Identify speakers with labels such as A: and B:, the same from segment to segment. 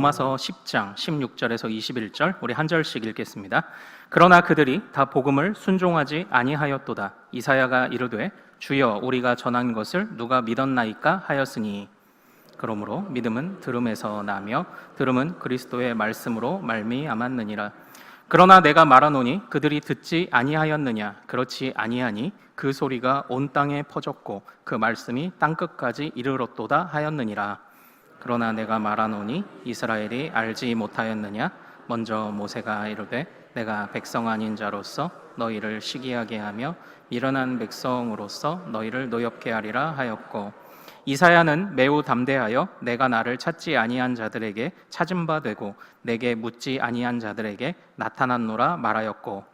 A: 로마서 10장 16절에서 21절 우리 한 절씩 읽겠습니다. 그러나 그들이 다 복음을 순종하지 아니하였도다. 이사야가 이르되 주여 우리가 전한 것을 누가 믿었나이까 하였으니 그러므로 믿음은 들음에서 나며 들음은 그리스도의 말씀으로 말미암았느니라. 그러나 내가 말하노니 그들이 듣지 아니하였느냐. 그렇지 아니하니 그 소리가 온 땅에 퍼졌고 그 말씀이 땅끝까지 이르렀도다 하였느니라. 그러나 내가 말하노니 이스라엘이 알지 못하였느냐. 먼저 모세가 이르되 내가 백성 아닌 자로서 너희를 시기하게 하며 미련한 백성으로서 너희를 노엽게 하리라 하였고, 이사야는 매우 담대하여 내가 나를 찾지 아니한 자들에게 찾은 바 되고 내게 묻지 아니한 자들에게 나타났노라 말하였고,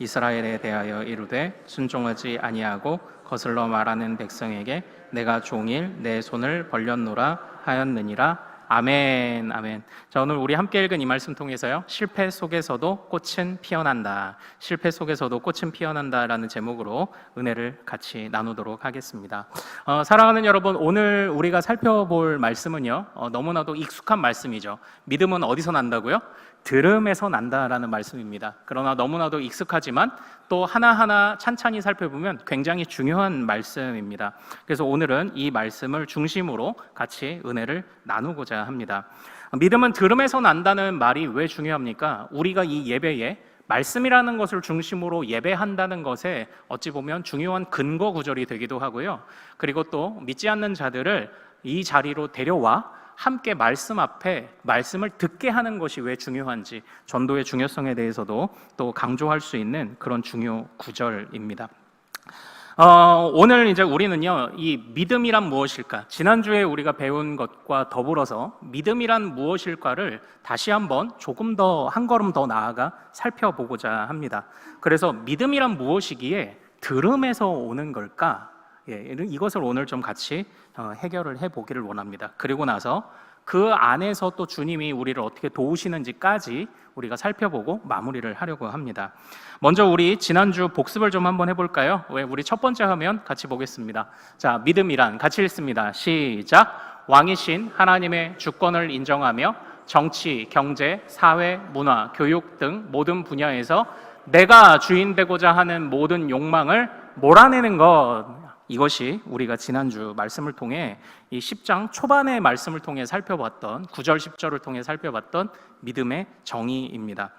A: 이스라엘에 대하여 이르되 순종하지 아니하고 거슬러 말하는 백성에게 내가 종일 내 손을 벌렸노라 하였느니라. 아멘, 아멘. 자, 오늘 우리 함께 읽은 이 말씀 통해서요, 실패 속에서도 꽃은 피어난다, 실패 속에서도 꽃은 피어난다라는 제목으로 은혜를 같이 나누도록 하겠습니다. 사랑하는 여러분, 오늘 우리가 살펴볼 말씀은요, 너무나도 익숙한 말씀이죠. 믿음은 어디서 난다고요? 들음에서 난다라는 말씀입니다. 그러나 너무나도 익숙하지만 또 하나하나 찬찬히 살펴보면 굉장히 중요한 말씀입니다. 그래서 오늘은 이 말씀을 중심으로 같이 은혜를 나누고자 합니다. 믿음은 들음에서 난다는 말이 왜 중요합니까? 우리가 이 예배에 말씀이라는 것을 중심으로 예배한다는 것에 어찌 보면 중요한 근거 구절이 되기도 하고요. 그리고 또 믿지 않는 자들을 이 자리로 데려와 함께 말씀 앞에 말씀을 듣게 하는 것이 왜 중요한지, 전도의 중요성에 대해서도 또 강조할 수 있는 그런 중요 구절입니다. 오늘 이제 우리는요, 이 믿음이란 무엇일까? 지난주에 우리가 배운 것과 더불어서 믿음이란 무엇일까를 다시 한번 조금 더 한 걸음 더 나아가 살펴보고자 합니다. 그래서 믿음이란 무엇이기에 들음에서 오는 걸까? 이것을 오늘 좀 같이 해결을 해보기를 원합니다. 그리고 나서 그 안에서 또 주님이 우리를 어떻게 도우시는지까지 우리가 살펴보고 마무리를 하려고 합니다. 먼저 우리 지난주 복습을 좀 한번 해볼까요? 우리 첫 번째 화면 같이 보겠습니다. 자, 믿음이란 같이 읽습니다. 시작. 왕이신 하나님의 주권을 인정하며 정치, 경제, 사회, 문화, 교육 등 모든 분야에서 내가 주인 되고자 하는 모든 욕망을 몰아내는 것, 이것이 우리가 지난주 말씀을 통해 이 10장 초반의 말씀을 통해 살펴봤던 9절 10절을 통해 살펴봤던 믿음의 정의입니다.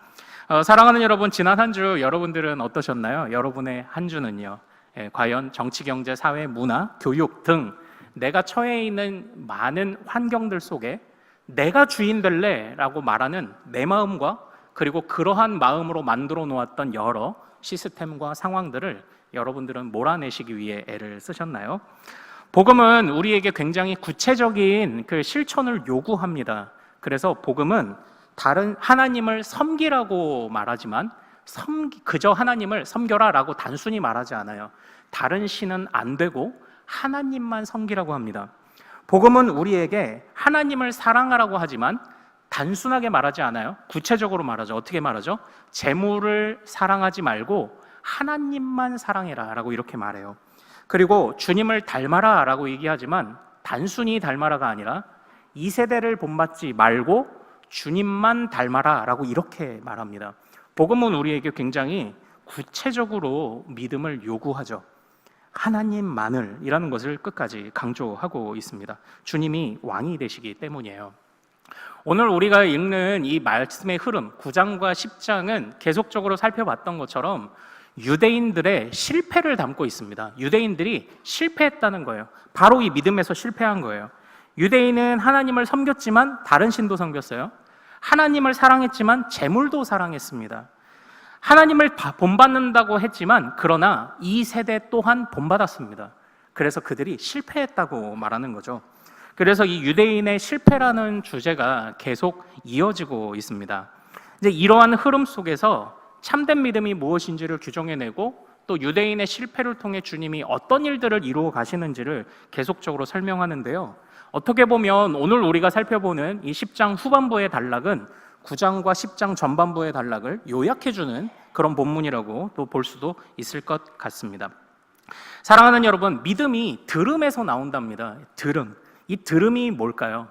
A: 사랑하는 여러분, 지난 한 주 여러분들은 어떠셨나요? 여러분의 한 주는요, 과연 정치, 경제, 사회, 문화, 교육 등 내가 처해 있는 많은 환경들 속에 내가 주인 될래 라고 말하는 내 마음과, 그리고 그러한 마음으로 만들어 놓았던 여러 시스템과 상황들을 여러분들은 몰아내시기 위해 애를 쓰셨나요? 복음은 우리에게 굉장히 구체적인 그 실천을 요구합니다. 그래서 복음은 다른 하나님을 섬기라고 말하지만 그저 하나님을 섬겨라 라고 단순히 말하지 않아요. 다른 신은 안 되고 하나님만 섬기라고 합니다. 복음은 우리에게 하나님을 사랑하라고 하지만 단순하게 말하지 않아요. 구체적으로 말하죠. 어떻게 말하죠? 재물을 사랑하지 말고 하나님만 사랑해라 라고 이렇게 말해요. 그리고 주님을 닮아라 라고 얘기하지만 단순히 닮아라가 아니라 이 세대를 본받지 말고 주님만 닮아라 라고 이렇게 말합니다. 복음은 우리에게 굉장히 구체적으로 믿음을 요구하죠. 하나님만을이라는 것을 끝까지 강조하고 있습니다. 주님이 왕이 되시기 때문이에요. 오늘 우리가 읽는 이 말씀의 흐름 9장과 10장은 계속적으로 살펴봤던 것처럼 유대인들의 실패를 담고 있습니다. 유대인들이 실패했다는 거예요. 바로 이 믿음에서 실패한 거예요. 유대인은 하나님을 섬겼지만 다른 신도 섬겼어요. 하나님을 사랑했지만 재물도 사랑했습니다. 하나님을 본받는다고 했지만 그러나 이 세대 또한 본받았습니다. 그래서 그들이 실패했다고 말하는 거죠. 그래서 이 유대인의 실패라는 주제가 계속 이어지고 있습니다. 이제 이러한 흐름 속에서 참된 믿음이 무엇인지를 규정해내고 또 유대인의 실패를 통해 주님이 어떤 일들을 이루어 가시는지를 계속적으로 설명하는데요. 어떻게 보면 오늘 우리가 살펴보는 이 10장 후반부의 단락은 9장과 10장 전반부의 단락을 요약해주는 그런 본문이라고 또 볼 수도 있을 것 같습니다. 사랑하는 여러분, 믿음이 들음에서 나온답니다. 들음. 이 들음이 뭘까요?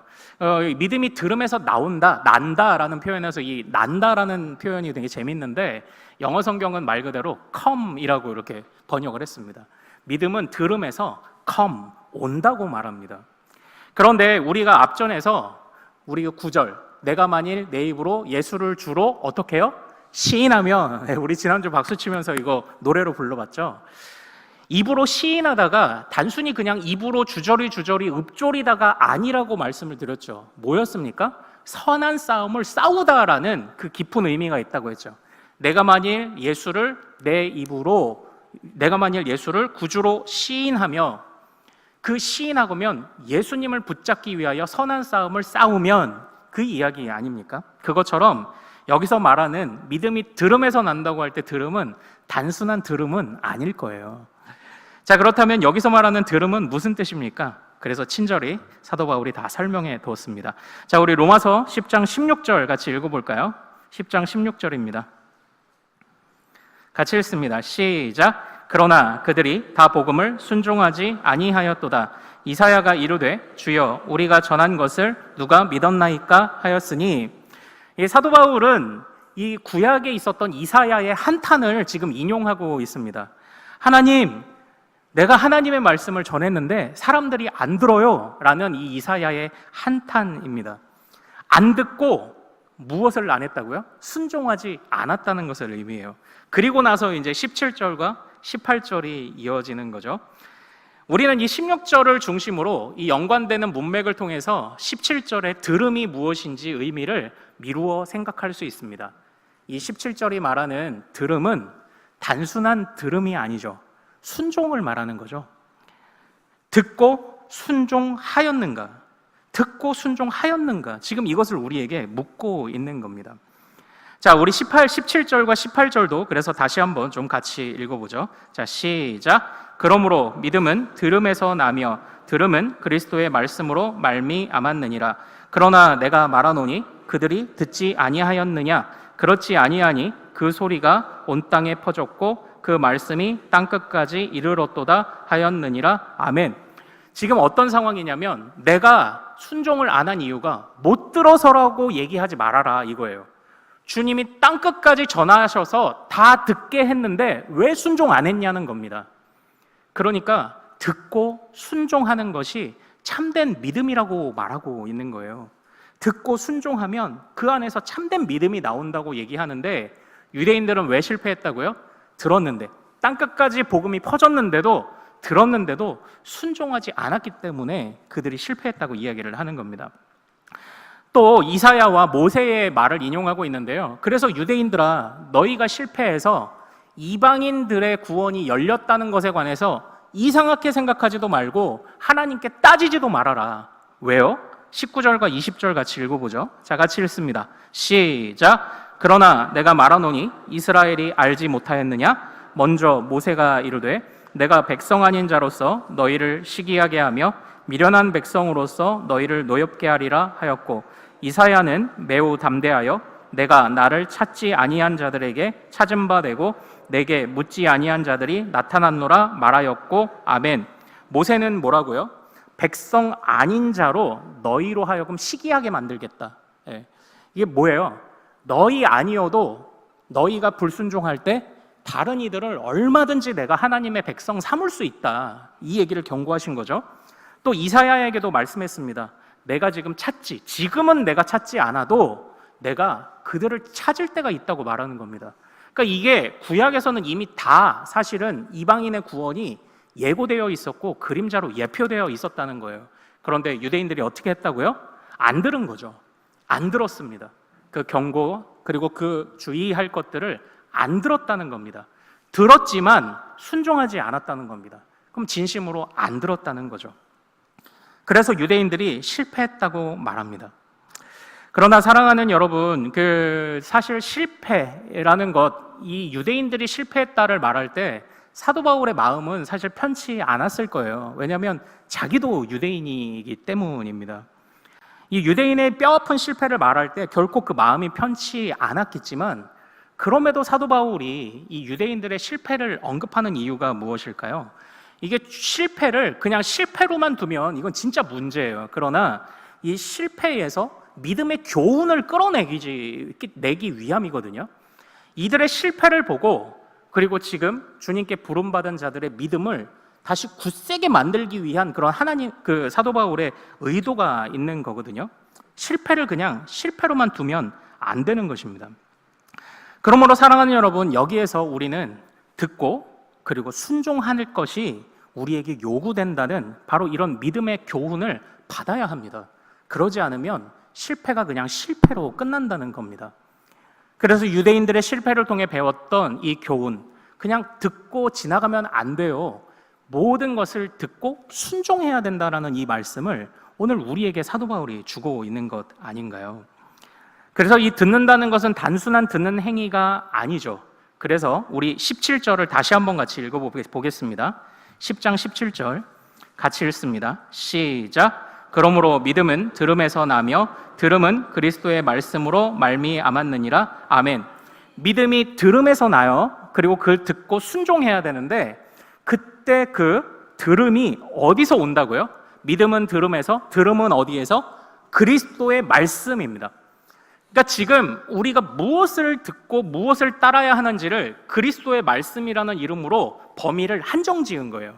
A: 믿음이 들음에서 나온다, 난다라는 표현에서 이 난다라는 표현이 되게 재밌는데 영어 성경은 말 그대로 come이라고 이렇게 번역을 했습니다. 믿음은 들음에서 come, 온다고 말합니다. 그런데 우리가 앞전에서 우리 9절 내가 만일 내 입으로 예수를 주로 어떻게 해요? 시인하면, 우리 지난주 박수 치면서 이거 노래로 불러봤죠. 입으로 시인하다가 단순히 그냥 입으로 주저리 읊조리다가 아니라고 말씀을 드렸죠. 뭐였습니까? 선한 싸움을 싸우다라는 그 깊은 의미가 있다고 했죠. 내가 만일 예수를 구주로 시인하며, 그 시인하고면 예수님을 붙잡기 위하여 선한 싸움을 싸우면 그 이야기 아닙니까? 그것처럼 여기서 말하는 믿음이 들음에서 난다고 할 때 들음은 단순한 들음은 아닐 거예요. 자, 그렇다면 여기서 말하는 들음은 무슨 뜻입니까? 그래서 친절히 사도 바울이 다 설명해 두었습니다. 자, 우리 로마서 10장 16절 같이 읽어볼까요? 10장 16절입니다. 같이 읽습니다. 시작. 그러나 그들이 다 복음을 순종하지 아니하였도다. 이사야가 이르되 주여 우리가 전한 것을 누가 믿었나이까 하였으니, 이 사도 바울은 이 구약에 있었던 이사야의 한탄을 지금 인용하고 있습니다. 하나님, 내가 하나님의 말씀을 전했는데 사람들이 안 들어요 라는 이 이사야의 한탄입니다. 안 듣고 무엇을 안 했다고요? 순종하지 않았다는 것을 의미해요. 그리고 나서 이제 17절과 18절이 이어지는 거죠. 우리는 이 16절을 중심으로 이 연관되는 문맥을 통해서 17절의 들음이 무엇인지 의미를 미루어 생각할 수 있습니다. 이 17절이 말하는 들음은 단순한 들음이 아니죠. 순종을 말하는 거죠. 듣고 순종하였는가? 듣고 순종하였는가? 지금 이것을 우리에게 묻고 있는 겁니다. 자, 우리 17절과 18절도 그래서 다시 한번 좀 같이 읽어보죠. 자, 시작. 그러므로 믿음은 들음에서 나며 들음은 그리스도의 말씀으로 말미암았느니라. 그러나 내가 말하노니 그들이 듣지 아니하였느냐? 그렇지 아니하니 그 소리가 온 땅에 퍼졌고 그 말씀이 땅끝까지 이르렀도다 하였느니라. 아멘. 지금 어떤 상황이냐면 내가 순종을 안 한 이유가 못 들어서라고 얘기하지 말아라 이거예요. 주님이 땅끝까지 전하셔서 다 듣게 했는데 왜 순종 안 했냐는 겁니다. 그러니까 듣고 순종하는 것이 참된 믿음이라고 말하고 있는 거예요. 듣고 순종하면 그 안에서 참된 믿음이 나온다고 얘기하는데 유대인들은 왜 실패했다고요? 들었는데, 땅끝까지 복음이 퍼졌는데도, 들었는데도 순종하지 않았기 때문에 그들이 실패했다고 이야기를 하는 겁니다. 또 이사야와 모세의 말을 인용하고 있는데요. 그래서 유대인들아, 너희가 실패해서 이방인들의 구원이 열렸다는 것에 관해서 이상하게 생각하지도 말고 하나님께 따지지도 말아라. 왜요? 19절과 20절 같이 읽어보죠. 자, 같이 읽습니다. 시작. 그러나 내가 말하노니 이스라엘이 알지 못하였느냐? 먼저 모세가 이르되 내가 백성 아닌 자로서 너희를 시기하게 하며 미련한 백성으로서 너희를 노엽게 하리라 하였고, 이사야는 매우 담대하여 내가 나를 찾지 아니한 자들에게 찾은 바 되고 내게 묻지 아니한 자들이 나타났노라 말하였고, 아멘. 모세는 뭐라고요? 백성 아닌 자로 너희로 하여금 시기하게 만들겠다. 이게 뭐예요? 너희 아니어도 너희가 불순종할 때 다른 이들을 얼마든지 내가 하나님의 백성 삼을 수 있다. 이 얘기를 경고하신 거죠. 또 이사야에게도 말씀했습니다. 내가 지금은 내가 찾지 않아도 내가 그들을 찾을 때가 있다고 말하는 겁니다. 그러니까 이게 구약에서는 이미 다 사실은 이방인의 구원이 예고되어 있었고 그림자로 예표되어 있었다는 거예요. 그런데 유대인들이 어떻게 했다고요? 안 들은 거죠. 안 들었습니다. 그 경고 그리고 그 주의할 것들을 안 들었다는 겁니다. 들었지만 순종하지 않았다는 겁니다. 그럼 진심으로 안 들었다는 거죠. 그래서 유대인들이 실패했다고 말합니다. 그러나 사랑하는 여러분, 사실 실패라는 것, 이 유대인들이 실패했다를 말할 때 사도 바울의 마음은 사실 편치 않았을 거예요. 왜냐하면 자기도 유대인이기 때문입니다. 이 유대인의 뼈아픈 실패를 말할 때 결코 그 마음이 편치 않았겠지만, 그럼에도 사도 바울이 이 유대인들의 실패를 언급하는 이유가 무엇일까요? 이게 실패를 그냥 실패로만 두면 이건 진짜 문제예요. 그러나 이 실패에서 믿음의 교훈을 끌어내기 위함이거든요. 이들의 실패를 보고 그리고 지금 주님께 부름받은 자들의 믿음을 다시 굳세게 만들기 위한 그런 하나님 사도 바울의 의도가 있는 거거든요. 실패를 그냥 실패로만 두면 안 되는 것입니다. 그러므로 사랑하는 여러분, 여기에서 우리는 듣고 그리고 순종할 것이 우리에게 요구된다는 바로 이런 믿음의 교훈을 받아야 합니다. 그러지 않으면 실패가 그냥 실패로 끝난다는 겁니다. 그래서 유대인들의 실패를 통해 배웠던 이 교훈, 그냥 듣고 지나가면 안 돼요. 모든 것을 듣고 순종해야 된다라는 이 말씀을 오늘 우리에게 사도 바울이 주고 있는 것 아닌가요? 그래서 이 듣는다는 것은 단순한 듣는 행위가 아니죠. 그래서 우리 17절을 다시 한번 같이 읽어보겠습니다. 10장 17절 같이 읽습니다. 시작. 그러므로 믿음은 들음에서 나며 들음은 그리스도의 말씀으로 말미암았느니라. 아멘. 믿음이 들음에서 나요. 그리고 그걸 듣고 순종해야 되는데 그때 그 들음이 어디서 온다고요? 믿음은 들음에서, 들음은 어디에서? 그리스도의 말씀입니다. 그러니까 지금 우리가 무엇을 듣고 무엇을 따라야 하는지를 그리스도의 말씀이라는 이름으로 범위를 한정 지은 거예요.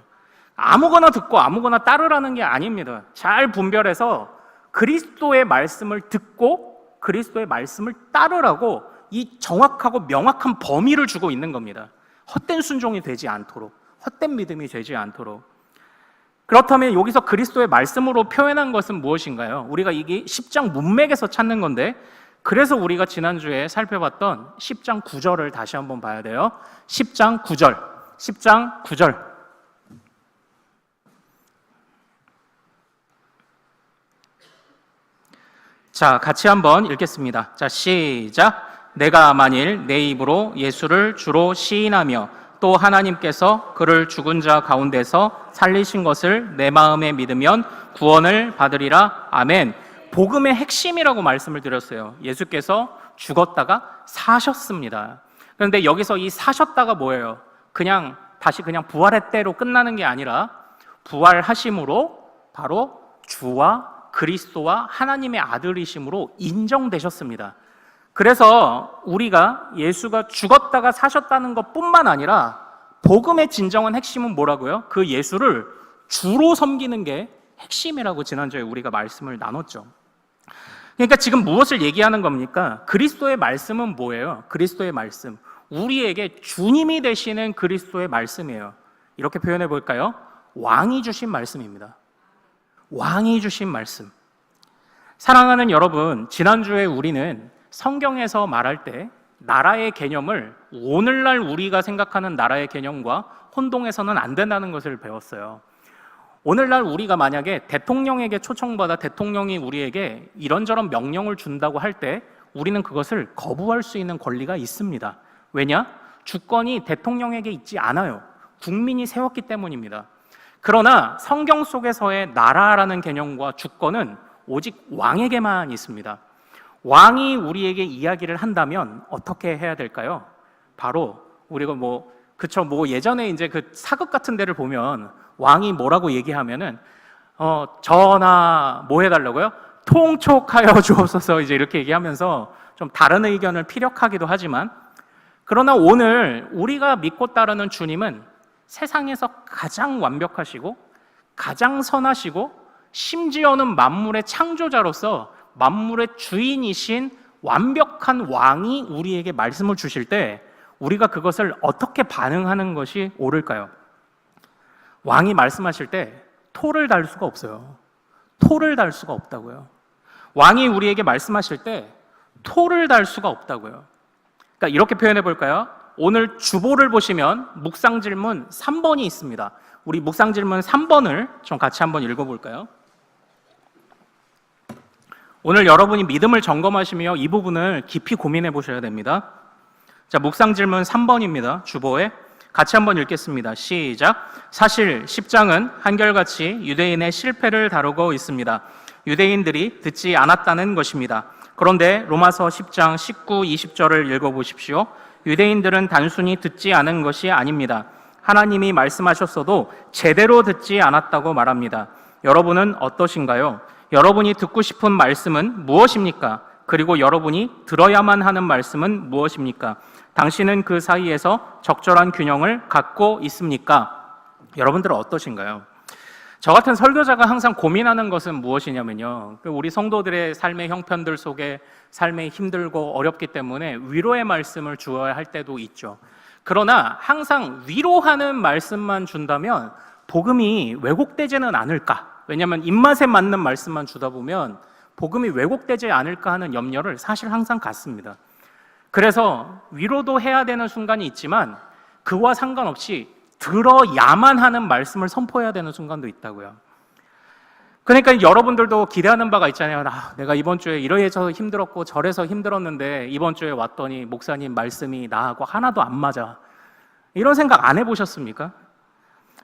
A: 아무거나 듣고 아무거나 따르라는 게 아닙니다. 잘 분별해서 그리스도의 말씀을 듣고 그리스도의 말씀을 따르라고 이 정확하고 명확한 범위를 주고 있는 겁니다. 헛된 순종이 되지 않도록, 헛된 믿음이 되지 않도록. 그렇다면 여기서 그리스도의 말씀으로 표현한 것은 무엇인가요? 우리가 이게 10장 문맥에서 찾는 건데, 그래서 우리가 지난주에 살펴봤던 10장 9절을 다시 한번 봐야 돼요. 10장 9절, 10장 9절. 자, 같이 한번 읽겠습니다. 자, 시작. 내가 만일 내 입으로 예수를 주로 시인하며 또 하나님께서 그를 죽은 자 가운데서 살리신 것을 내 마음에 믿으면 구원을 받으리라. 아멘. 복음의 핵심이라고 말씀을 드렸어요. 예수께서 죽었다가 사셨습니다. 그런데 여기서 이 사셨다가 뭐예요? 그냥 다시 그냥 부활했대로 끝나는 게 아니라 부활하심으로 바로 주와 그리스도와 하나님의 아들이심으로 인정되셨습니다. 그래서 우리가 예수가 죽었다가 사셨다는 것뿐만 아니라 복음의 진정한 핵심은 뭐라고요? 그 예수를 주로 섬기는 게 핵심이라고 지난주에 우리가 말씀을 나눴죠. 그러니까 지금 무엇을 얘기하는 겁니까? 그리스도의 말씀은 뭐예요? 그리스도의 말씀, 우리에게 주님이 되시는 그리스도의 말씀이에요. 이렇게 표현해 볼까요? 왕이 주신 말씀입니다. 왕이 주신 말씀. 사랑하는 여러분, 지난주에 우리는 성경에서 말할 때 나라의 개념을 오늘날 우리가 생각하는 나라의 개념과 혼동해서는 안 된다는 것을 배웠어요. 오늘날 우리가 만약에 대통령에게 초청받아 대통령이 우리에게 이런저런 명령을 준다고 할 때 우리는 그것을 거부할 수 있는 권리가 있습니다. 왜냐? 주권이 대통령에게 있지 않아요. 국민이 세웠기 때문입니다. 그러나 성경 속에서의 나라라는 개념과 주권은 오직 왕에게만 있습니다. 왕이 우리에게 이야기를 한다면 어떻게 해야 될까요? 바로 우리가 예전에 이제 그 사극 같은 데를 보면 왕이 뭐라고 얘기하면은 전하 뭐 해달라고요? 통촉하여 주옵소서, 이제 이렇게 얘기하면서 좀 다른 의견을 피력하기도 하지만, 그러나 오늘 우리가 믿고 따르는 주님은 세상에서 가장 완벽하시고 가장 선하시고 심지어는 만물의 창조자로서 만물의 주인이신 완벽한 왕이 우리에게 말씀을 주실 때 우리가 그것을 어떻게 반응하는 것이 옳을까요? 왕이 말씀하실 때 토를 달 수가 없어요. 토를 달 수가 없다고요. 왕이 우리에게 말씀하실 때 토를 달 수가 없다고요. 그러니까 이렇게 표현해 볼까요? 오늘 주보를 보시면 묵상질문 3번이 있습니다. 우리 묵상질문 3번을 좀 같이 한번 읽어볼까요? 오늘 여러분이 믿음을 점검하시며 이 부분을 깊이 고민해 보셔야 됩니다. 자, 묵상질문 3번입니다. 주보에 같이 한번 읽겠습니다. 시작. 사실 10장은 한결같이 유대인의 실패를 다루고 있습니다. 유대인들이 듣지 않았다는 것입니다. 그런데 로마서 10장 19, 20절을 읽어보십시오. 유대인들은 단순히 듣지 않은 것이 아닙니다. 하나님이 말씀하셨어도 제대로 듣지 않았다고 말합니다. 여러분은 어떠신가요? 여러분이 듣고 싶은 말씀은 무엇입니까? 그리고 여러분이 들어야만 하는 말씀은 무엇입니까? 당신은 그 사이에서 적절한 균형을 갖고 있습니까? 여러분들은 어떠신가요? 저 같은 설교자가 항상 고민하는 것은 무엇이냐면요, 우리 성도들의 삶의 형편들 속에 삶이 힘들고 어렵기 때문에 위로의 말씀을 주어야 할 때도 있죠. 그러나 항상 위로하는 말씀만 준다면 복음이 왜곡되지는 않을까? 왜냐하면 입맛에 맞는 말씀만 주다 보면 복음이 왜곡되지 않을까 하는 염려를 사실 항상 갖습니다. 그래서 위로도 해야 되는 순간이 있지만 그와 상관없이 들어야만 하는 말씀을 선포해야 되는 순간도 있다고요. 그러니까 여러분들도 기대하는 바가 있잖아요. 내가 이번 주에 이래서 힘들었고 저래서 힘들었는데 이번 주에 왔더니 목사님 말씀이 나하고 하나도 안 맞아. 이런 생각 안 해보셨습니까?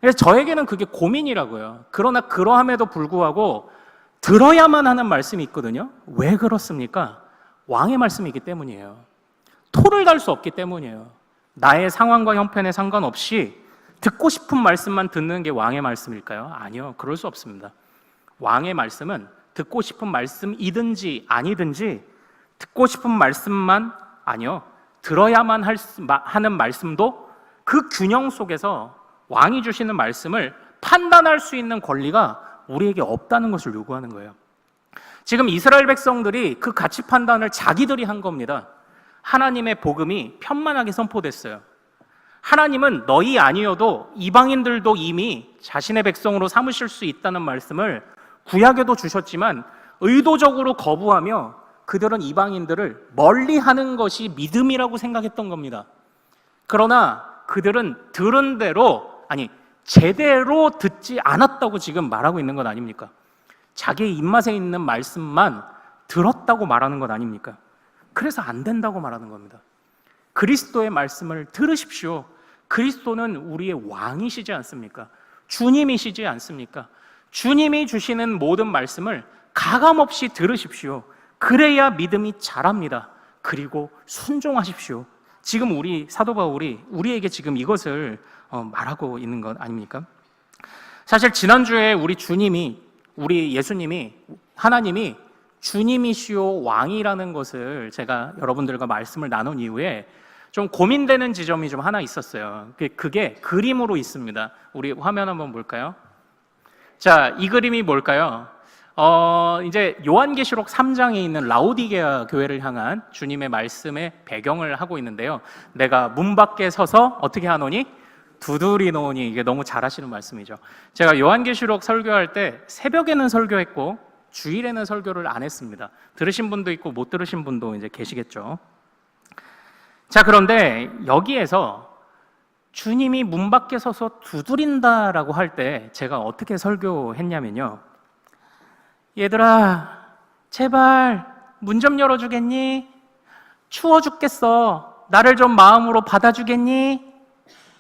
A: 그래서 저에게는 그게 고민이라고요. 그러나 그러함에도 불구하고 들어야만 하는 말씀이 있거든요. 왜 그렇습니까? 왕의 말씀이기 때문이에요. 토를 달 수 없기 때문이에요. 나의 상황과 형편에 상관없이 듣고 싶은 말씀만 듣는 게 왕의 말씀일까요? 아니요, 그럴 수 없습니다. 왕의 말씀은 듣고 싶은 말씀이든지 아니든지 듣고 싶은 말씀만, 아니요, 들어야만 하는 말씀도 그 균형 속에서 왕이 주시는 말씀을 판단할 수 있는 권리가 우리에게 없다는 것을 요구하는 거예요. 지금 이스라엘 백성들이 그 가치 판단을 자기들이 한 겁니다. 하나님의 복음이 편만하게 선포됐어요. 하나님은 너희 아니어도 이방인들도 이미 자신의 백성으로 삼으실 수 있다는 말씀을 구약에도 주셨지만 의도적으로 거부하며 그들은 이방인들을 멀리하는 것이 믿음이라고 생각했던 겁니다. 그러나 그들은 들은 대로, 아니 제대로 듣지 않았다고 지금 말하고 있는 것 아닙니까? 자기의 입맛에 있는 말씀만 들었다고 말하는 것 아닙니까? 그래서 안 된다고 말하는 겁니다. 그리스도의 말씀을 들으십시오. 그리스도는 우리의 왕이시지 않습니까? 주님이시지 않습니까? 주님이 주시는 모든 말씀을 가감없이 들으십시오. 그래야 믿음이 자랍니다. 그리고 순종하십시오. 지금 우리 사도 바울이 우리에게 지금 이것을 말하고 있는 것 아닙니까? 사실 지난주에 우리 예수님이, 하나님이 주님이시오 왕이라는 것을 제가 여러분들과 말씀을 나눈 이후에 좀 고민되는 지점이 좀 하나 있었어요. 그게 그림으로 있습니다. 우리 화면 한번 볼까요? 자, 이 그림이 뭘까요? 이제 요한계시록 3장에 있는 라오디게아 교회를 향한 주님의 말씀의 배경을 하고 있는데요. 내가 문 밖에 서서 어떻게 하노니? 두드리노니. 이게 너무 잘하시는 말씀이죠. 제가 요한계시록 설교할 때 새벽에는 설교했고 주일에는 설교를 안 했습니다. 들으신 분도 있고 못 들으신 분도 이제 계시겠죠. 자, 그런데 여기에서 주님이 문 밖에 서서 두드린다라고 할 때 제가 어떻게 설교했냐면요. 얘들아, 제발 문 좀 열어주겠니? 추워 죽겠어. 나를 좀 마음으로 받아주겠니?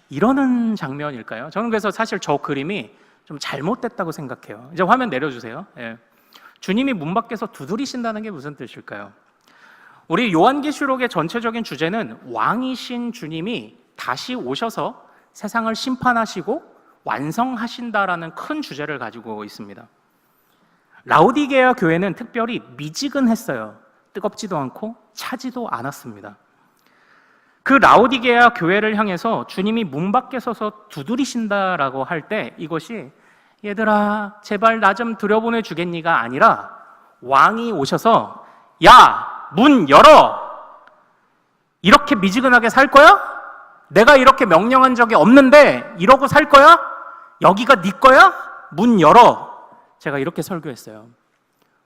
A: 이러는 장면일까요? 저는 그래서 사실 저 그림이 좀 잘못됐다고 생각해요. 이제 화면 내려주세요. 예. 주님이 문 밖에서 두드리신다는 게 무슨 뜻일까요? 우리 요한계시록의 전체적인 주제는 왕이신 주님이 다시 오셔서 세상을 심판하시고 완성하신다라는 큰 주제를 가지고 있습니다. 라오디게아 교회는 특별히 미지근했어요. 뜨겁지도 않고 차지도 않았습니다. 그 라오디게아 교회를 향해서 주님이 문 밖에 서서 두드리신다라고 할 때 이것이 얘들아 제발 나 좀 들여보내 주겠니가 아니라 왕이 오셔서 야 문 열어! 이렇게 미지근하게 살 거야? 내가 이렇게 명령한 적이 없는데 이러고 살 거야? 여기가 네 거야? 문 열어! 제가 이렇게 설교했어요.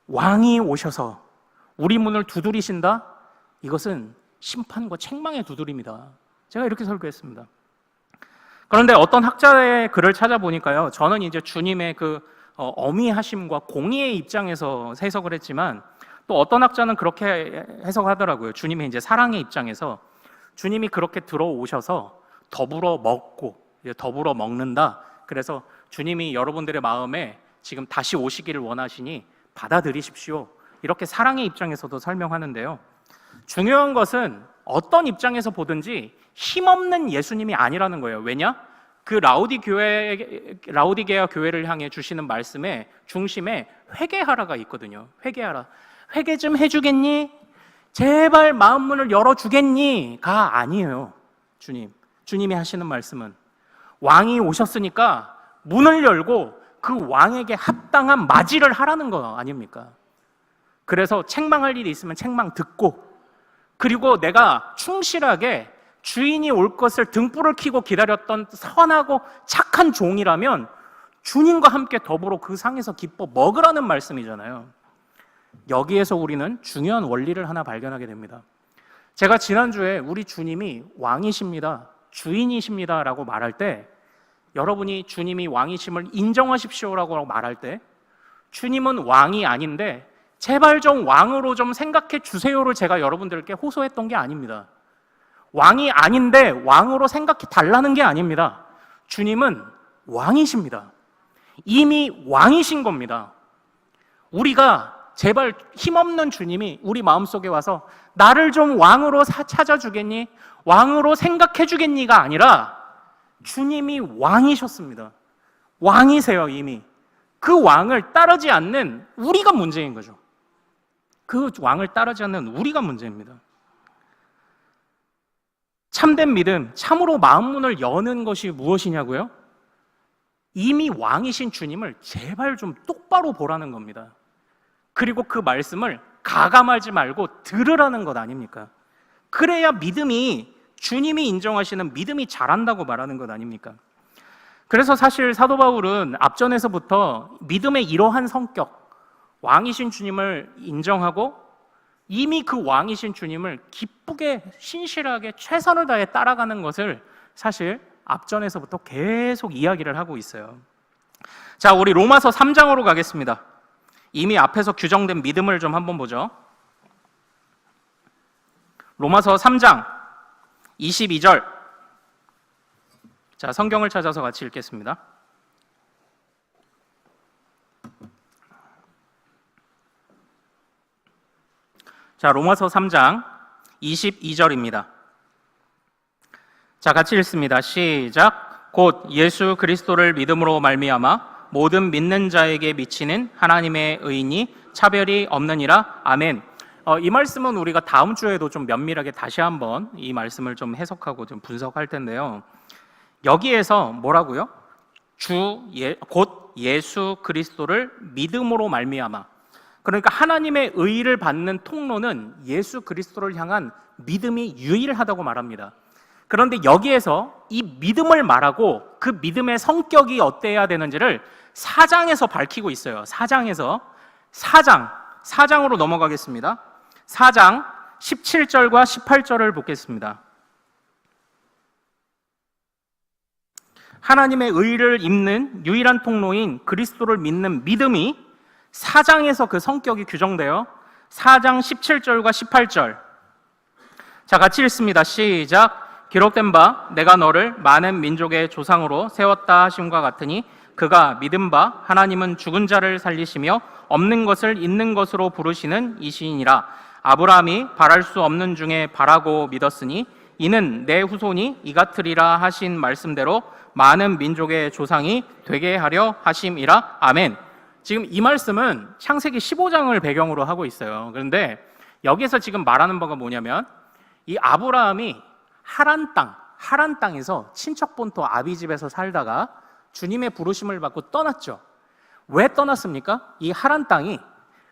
A: 왕이 오셔서 우리 문을 두드리신다? 이것은 심판과 책망의 두드림이다. 제가 이렇게 설교했습니다. 그런데 어떤 학자의 글을 찾아보니까요, 저는 이제 주님의 그 어미하심과 공의의 입장에서 해석을 했지만 또 어떤 학자는 그렇게 해석하더라고요. 주님의 이제 사랑의 입장에서 주님이 그렇게 들어오셔서 더불어 먹고 더불어 먹는다. 그래서 주님이 여러분들의 마음에 지금 다시 오시기를 원하시니 받아들이십시오. 이렇게 사랑의 입장에서도 설명하는데요. 중요한 것은 어떤 입장에서 보든지 힘없는 예수님이 아니라는 거예요. 왜냐? 그 라오디게아 교회를 향해 주시는 말씀의 중심에 회개하라가 있거든요. 회개하라. 회개 좀 해주겠니? 제발 마음 문을 열어주겠니?가 아니에요. 주님이 하시는 말씀은 왕이 오셨으니까 문을 열고 그 왕에게 합당한 맞이를 하라는 거 아닙니까? 그래서 책망할 일이 있으면 책망 듣고, 그리고 내가 충실하게 주인이 올 것을 등불을 켜고 기다렸던 선하고 착한 종이라면 주님과 함께 더불어 그 상에서 기뻐 먹으라는 말씀이잖아요. 여기에서 우리는 중요한 원리를 하나 발견하게 됩니다. 제가 지난주에 우리 주님이 왕이십니다, 주인이십니다 라고 말할 때, 여러분이 주님이 왕이심을 인정하십시오라고 말할 때, 주님은 왕이 아닌데 제발 좀 왕으로 좀 생각해 주세요를 제가 여러분들께 호소했던 게 아닙니다. 왕이 아닌데 왕으로 생각해 달라는 게 아닙니다. 주님은 왕이십니다. 이미 왕이신 겁니다. 우리가 제발 힘없는 주님이 우리 마음속에 와서 나를 좀 왕으로 찾아주겠니? 왕으로 생각해 주겠니가 아니라 주님이 왕이셨습니다. 왕이세요. 이미 그 왕을 따르지 않는 우리가 문제인 거죠. 그 왕을 따르지 않는 우리가 문제입니다. 참된 믿음, 참으로 마음 문을 여는 것이 무엇이냐고요? 이미 왕이신 주님을 제발 좀 똑바로 보라는 겁니다. 그리고 그 말씀을 가감하지 말고 들으라는 것 아닙니까? 그래야 믿음이, 주님이 인정하시는 믿음이 자란다고 말하는 것 아닙니까? 그래서 사실 사도 바울은 앞전에서부터 믿음의 이러한 성격, 왕이신 주님을 인정하고 이미 그 왕이신 주님을 기쁘게 신실하게 최선을 다해 따라가는 것을 사실 앞전에서부터 계속 이야기를 하고 있어요. 자, 우리 로마서 3장으로 가겠습니다. 이미 앞에서 규정된 믿음을 좀 한번 보죠. 로마서 3장 22절. 자, 성경을 찾아서 같이 읽겠습니다. 자, 로마서 3장 22절입니다. 자, 같이 읽습니다. 시작. 곧 예수 그리스도를 믿음으로 말미암아 모든 믿는 자에게 미치는 하나님의 의인이 차별이 없느니라. 아멘. 이 말씀은 우리가 다음 주에도 좀 면밀하게 다시 한번 이 말씀을 좀 해석하고 좀 분석할 텐데요. 여기에서 뭐라고요? 곧 예수 그리스도를 믿음으로 말미암아. 그러니까 하나님의 의의를 받는 통로는 예수 그리스도를 향한 믿음이 유일하다고 말합니다. 그런데 여기에서 이 믿음을 말하고 그 믿음의 성격이 어때야 되는지를 4장에서 밝히고 있어요. 4장으로 넘어가겠습니다. 4장 17절과 18절을 보겠습니다. 하나님의 의의를 입는 유일한 통로인 그리스도를 믿는 믿음이 4장에서 그 성격이 규정되어 4장 17절과 18절. 자, 같이 읽습니다. 시작. 기록된 바 내가 너를 많은 민족의 조상으로 세웠다 하심과 같으니 그가 믿은 바 하나님은 죽은 자를 살리시며 없는 것을 있는 것으로 부르시는 이시이니라. 아브라함이 바랄 수 없는 중에 바라고 믿었으니 이는 내 후손이 이같으리라 하신 말씀대로 많은 민족의 조상이 되게 하려 하심이라. 아멘. 지금 이 말씀은 창세기 15장을 배경으로 하고 있어요. 그런데 여기서 지금 말하는 바가 뭐냐면 이 아브라함이 하란 땅에서 친척 본토 아비 집에서 살다가 주님의 부르심을 받고 떠났죠. 왜 떠났습니까? 이 하란 땅이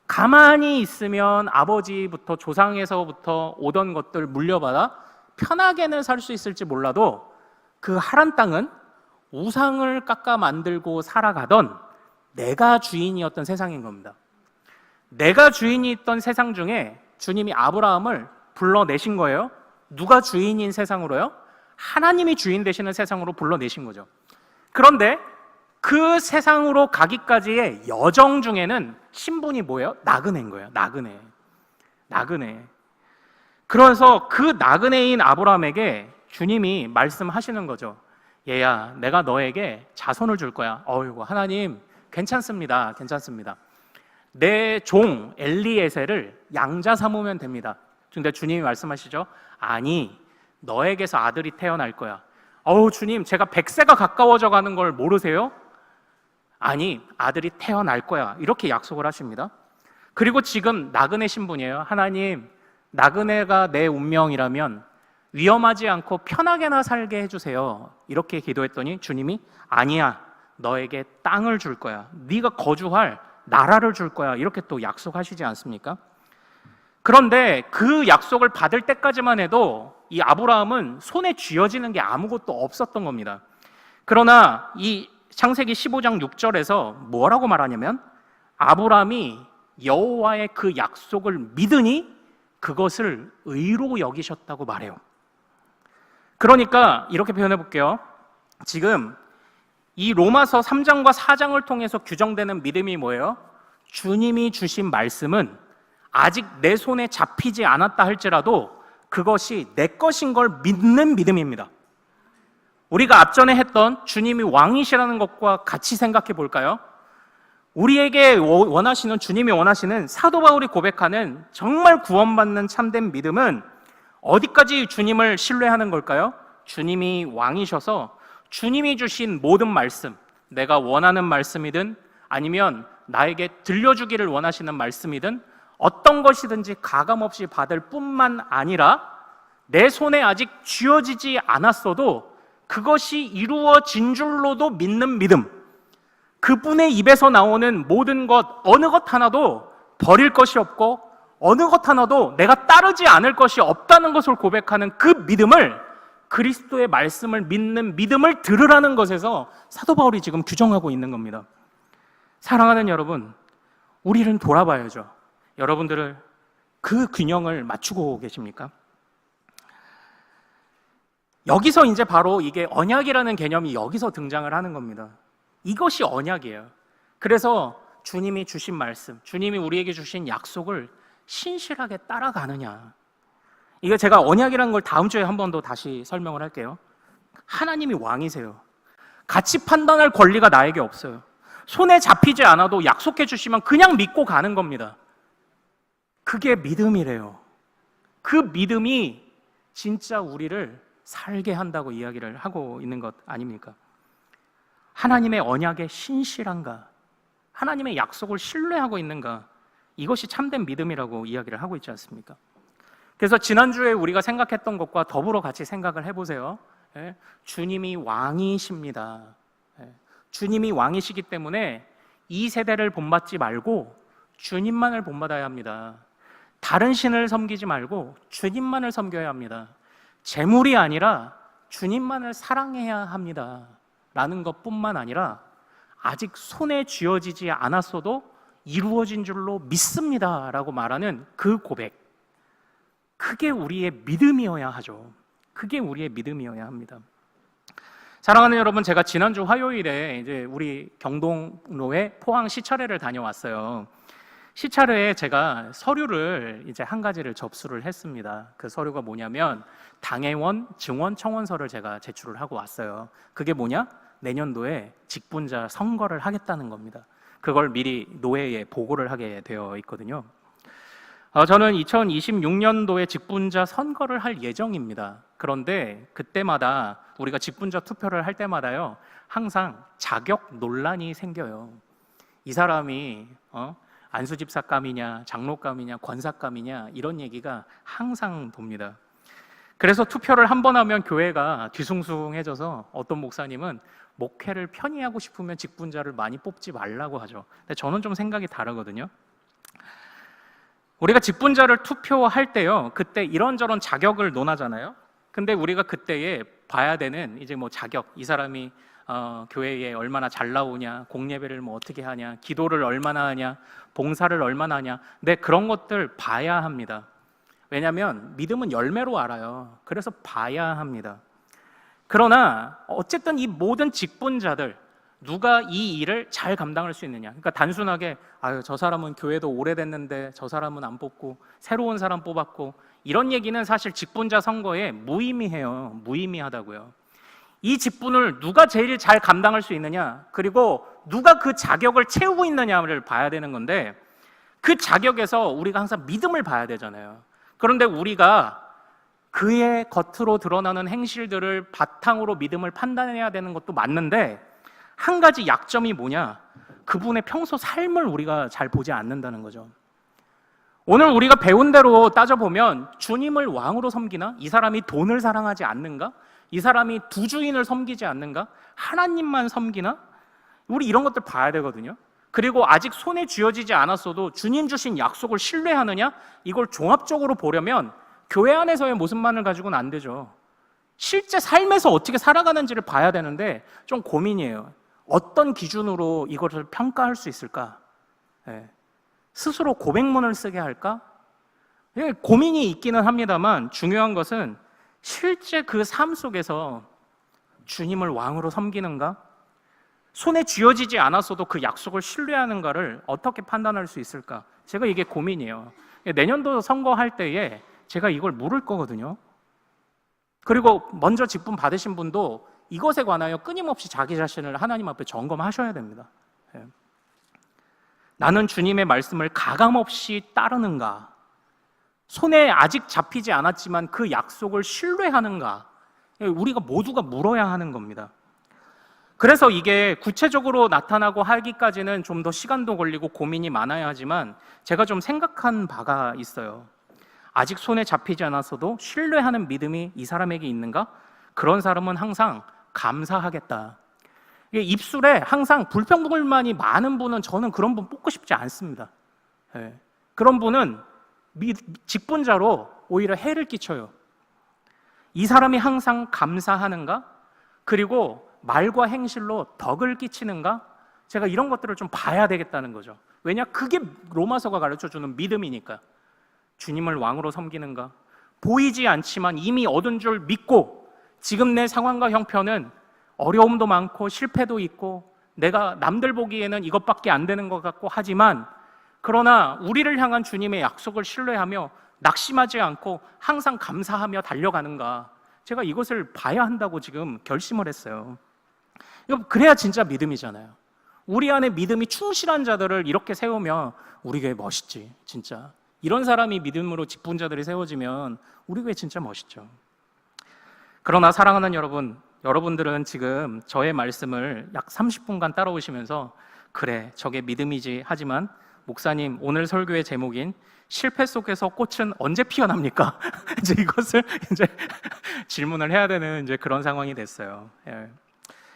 A: 가만히 있으면 아버지부터 조상에서부터 오던 것들 물려받아 편하게는 살 수 있을지 몰라도 그 하란 땅은 우상을 깎아 만들고 살아가던 내가 주인이었던 세상인 겁니다. 내가 주인이 있던 세상 중에 주님이 아브라함을 불러내신 거예요. 누가 주인인 세상으로요? 하나님이 주인 되시는 세상으로 불러내신 거죠. 그런데 그 세상으로 가기까지의 여정 중에는 신분이 뭐예요? 나그네인 거예요. 나그네. 그래서 그 나그네인 아브라함에게 주님이 말씀하시는 거죠. 얘야, 내가 너에게 자손을 줄 거야. 어이구, 하나님 괜찮습니다. 내 종 엘리에셀을 양자 삼으면 됩니다. 근데 주님이 말씀하시죠. 아니, 너에게서 아들이 태어날 거야. 주님, 제가 100세가 가까워져 가는 걸 모르세요? 아니, 아들이 태어날 거야. 이렇게 약속을 하십니다. 그리고 지금 나그네 신분이에요. 하나님, 나그네가 내 운명이라면 위험하지 않고 편하게나 살게 해주세요. 이렇게 기도했더니 주님이 아니야, 너에게 땅을 줄 거야. 네가 거주할 나라를 줄 거야. 이렇게 또 약속하시지 않습니까? 그런데 그 약속을 받을 때까지만 해도 이 아브라함은 손에 쥐어지는 게 아무것도 없었던 겁니다. 그러나 이 창세기 15장 6절에서 뭐라고 말하냐면 아브라함이 여호와의 그 약속을 믿으니 그것을 의로 여기셨다고 말해요. 그러니까 이렇게 표현해 볼게요. 지금 이 로마서 3장과 4장을 통해서 규정되는 믿음이 뭐예요? 주님이 주신 말씀은 아직 내 손에 잡히지 않았다 할지라도 그것이 내 것인 걸 믿는 믿음입니다. 우리가 앞전에 했던 주님이 왕이시라는 것과 같이 생각해 볼까요? 우리에게 원하시는, 주님이 원하시는 사도 바울이 고백하는 정말 구원받는 참된 믿음은 어디까지 주님을 신뢰하는 걸까요? 주님이 왕이셔서 주님이 주신 모든 말씀, 내가 원하는 말씀이든 아니면 나에게 들려주기를 원하시는 말씀이든 어떤 것이든지 가감없이 받을 뿐만 아니라 내 손에 아직 쥐어지지 않았어도 그것이 이루어진 줄로도 믿는 믿음, 그분의 입에서 나오는 모든 것, 어느 것 하나도 버릴 것이 없고 어느 것 하나도 내가 따르지 않을 것이 없다는 것을 고백하는 그 믿음을, 그리스도의 말씀을 믿는 믿음을 들으라는 것에서 사도 바울이 지금 규정하고 있는 겁니다. 사랑하는 여러분, 우리는 돌아봐야죠. 여러분들을 그 균형을 맞추고 계십니까? 여기서 이제 바로 이게 언약이라는 개념이 여기서 등장을 하는 겁니다. 이것이 언약이에요. 그래서 주님이 주신 말씀, 주님이 우리에게 주신 약속을 신실하게 따라가느냐. 이거 제가 언약이라는 걸 다음 주에 한 번 더 다시 설명을 할게요. 하나님이 왕이세요. 같이 판단할 권리가 나에게 없어요. 손에 잡히지 않아도 약속해 주시면 그냥 믿고 가는 겁니다. 그게 믿음이래요. 그 믿음이 진짜 우리를 살게 한다고 이야기를 하고 있는 것 아닙니까? 하나님의 언약에 신실한가? 하나님의 약속을 신뢰하고 있는가? 이것이 참된 믿음이라고 이야기를 하고 있지 않습니까? 그래서 지난주에 우리가 생각했던 것과 더불어 같이 생각을 해보세요. 주님이 왕이십니다. 주님이 왕이시기 때문에 이 세대를 본받지 말고 주님만을 본받아야 합니다. 다른 신을 섬기지 말고 주님만을 섬겨야 합니다. 재물이 아니라 주님만을 사랑해야 합니다. 라는 것뿐만 아니라 아직 손에 쥐어지지 않았어도 이루어진 줄로 믿습니다. 라고 말하는 그 고백. 그게 우리의 믿음이어야 하죠. 그게 우리의 믿음이어야 합니다. 사랑하는 여러분, 제가 지난주 화요일에 이제 우리 경동로에 포항 시찰회를 다녀왔어요. 시찰회에 제가 서류를 이제 한 가지를 접수를 했습니다. 그 서류가 뭐냐면 당회원 증원 청원서를 제가 제출을 하고 왔어요. 그게 뭐냐? 내년도에 직분자 선거를 하겠다는 겁니다. 그걸 미리 노회에 보고를 하게 되어 있거든요. 저는 2026년도에 직분자 선거를 할 예정입니다. 그런데 그때마다 우리가 직분자 투표를 할 때마다요, 항상 자격 논란이 생겨요. 이 사람이 안수집사감이냐, 장로감이냐, 권사감이냐, 이런 얘기가 항상 돕니다. 그래서 투표를 한 번 하면 교회가 뒤숭숭해져서 어떤 목사님은 목회를 편히 하고 싶으면 직분자를 많이 뽑지 말라고 하죠. 근데 저는 좀 생각이 다르거든요. 우리가 직분자를 투표할 때요, 그때 이런저런 자격을 논하잖아요. 근데 우리가 그때에 봐야 되는 이제 뭐 자격, 이 사람이 교회에 얼마나 잘 나오냐, 공예배를 뭐 어떻게 하냐, 기도를 얼마나 하냐, 봉사를 얼마나 하냐, 네, 그런 것들 봐야 합니다. 왜냐하면 믿음은 열매로 알아요. 그래서 봐야 합니다. 그러나 어쨌든 이 모든 직분자들, 누가 이 일을 잘 감당할 수 있느냐. 그러니까 단순하게 저 사람은 교회도 오래됐는데 저 사람은 안 뽑고 새로운 사람 뽑았고, 이런 얘기는 사실 직분자 선거에 무의미해요. 무의미하다고요. 이 직분을 누가 제일 잘 감당할 수 있느냐, 그리고 누가 그 자격을 채우고 있느냐를 봐야 되는 건데, 그 자격에서 우리가 항상 믿음을 봐야 되잖아요. 그런데 우리가 그의 겉으로 드러나는 행실들을 바탕으로 믿음을 판단해야 되는 것도 맞는데, 한 가지 약점이 뭐냐? 그분의 평소 삶을 우리가 잘 보지 않는다는 거죠. 오늘 우리가 배운 대로 따져보면 주님을 왕으로 섬기나? 이 사람이 돈을 사랑하지 않는가? 이 사람이 두 주인을 섬기지 않는가? 하나님만 섬기나? 우리 이런 것들 봐야 되거든요. 그리고 아직 손에 쥐어지지 않았어도 주님 주신 약속을 신뢰하느냐? 이걸 종합적으로 보려면 교회 안에서의 모습만을 가지고는 안 되죠. 실제 삶에서 어떻게 살아가는지를 봐야 되는데 좀 고민이에요. 어떤 기준으로 이것을 평가할 수 있을까? 스스로 고백문을 쓰게 할까? 고민이 있기는 합니다만 중요한 것은 실제 그 삶 속에서 주님을 왕으로 섬기는가? 손에 쥐어지지 않았어도 그 약속을 신뢰하는가를 어떻게 판단할 수 있을까? 제가 이게 고민이에요. 내년도 선거할 때에 제가 이걸 물을 거거든요. 그리고 먼저 직분 받으신 분도 이것에 관하여 끊임없이 자기 자신을 하나님 앞에 점검하셔야 됩니다. 나는 주님의 말씀을 가감없이 따르는가? 손에 아직 잡히지 않았지만 그 약속을 신뢰하는가? 우리가 모두가 물어야 하는 겁니다. 그래서 이게 구체적으로 나타나고 하기까지는 좀 더 시간도 걸리고 고민이 많아야 하지만 제가 좀 생각한 바가 있어요. 아직 손에 잡히지 않았어도 신뢰하는 믿음이 이 사람에게 있는가? 그런 사람은 항상 감사하겠다. 입술에 항상 불평불만이 많은 분은 저는 그런 분 뽑고 싶지 않습니다. 그런 분은 직분자로 오히려 해를 끼쳐요. 이 사람이 항상 감사하는가? 그리고 말과 행실로 덕을 끼치는가? 제가 이런 것들을 좀 봐야 되겠다는 거죠. 왜냐? 그게 로마서가 가르쳐주는 믿음이니까. 주님을 왕으로 섬기는가? 보이지 않지만 이미 얻은 줄 믿고 지금 내 상황과 형편은 어려움도 많고 실패도 있고 내가 남들 보기에는 이것밖에 안 되는 것 같고 하지만 그러나 우리를 향한 주님의 약속을 신뢰하며 낙심하지 않고 항상 감사하며 달려가는가? 제가 이것을 봐야 한다고 지금 결심을 했어요. 그래야 진짜 믿음이잖아요. 우리 안에 믿음이 충실한 자들을 이렇게 세우면 우리 교회 멋있지, 진짜. 이런 사람이 믿음으로 직분자들이 세워지면 우리 교회 진짜 멋있죠. 그러나 사랑하는 여러분, 여러분들은 지금 저의 말씀을 약 30분간 따라오시면서 그래, 저게 믿음이지 하지만 목사님, 오늘 설교의 제목인 실패 속에서 꽃은 언제 피어납니까? 이제 이것을 이제 질문을 해야 되는 이제 그런 상황이 됐어요.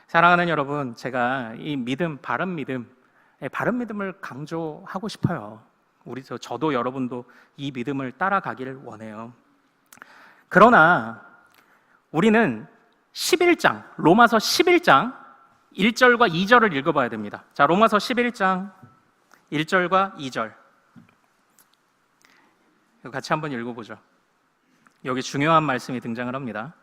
A: 사랑하는 여러분, 제가 이 믿음, 바른 믿음을 강조하고 싶어요. 저도 여러분도 이 믿음을 따라가기를 원해요. 그러나 우리는 11장, 로마서 11장 1절과 2절을 읽어봐야 됩니다. 자, 로마서 11장 1절과 2절 같이 한번 읽어보죠. 여기 중요한 말씀이 등장을 합니다.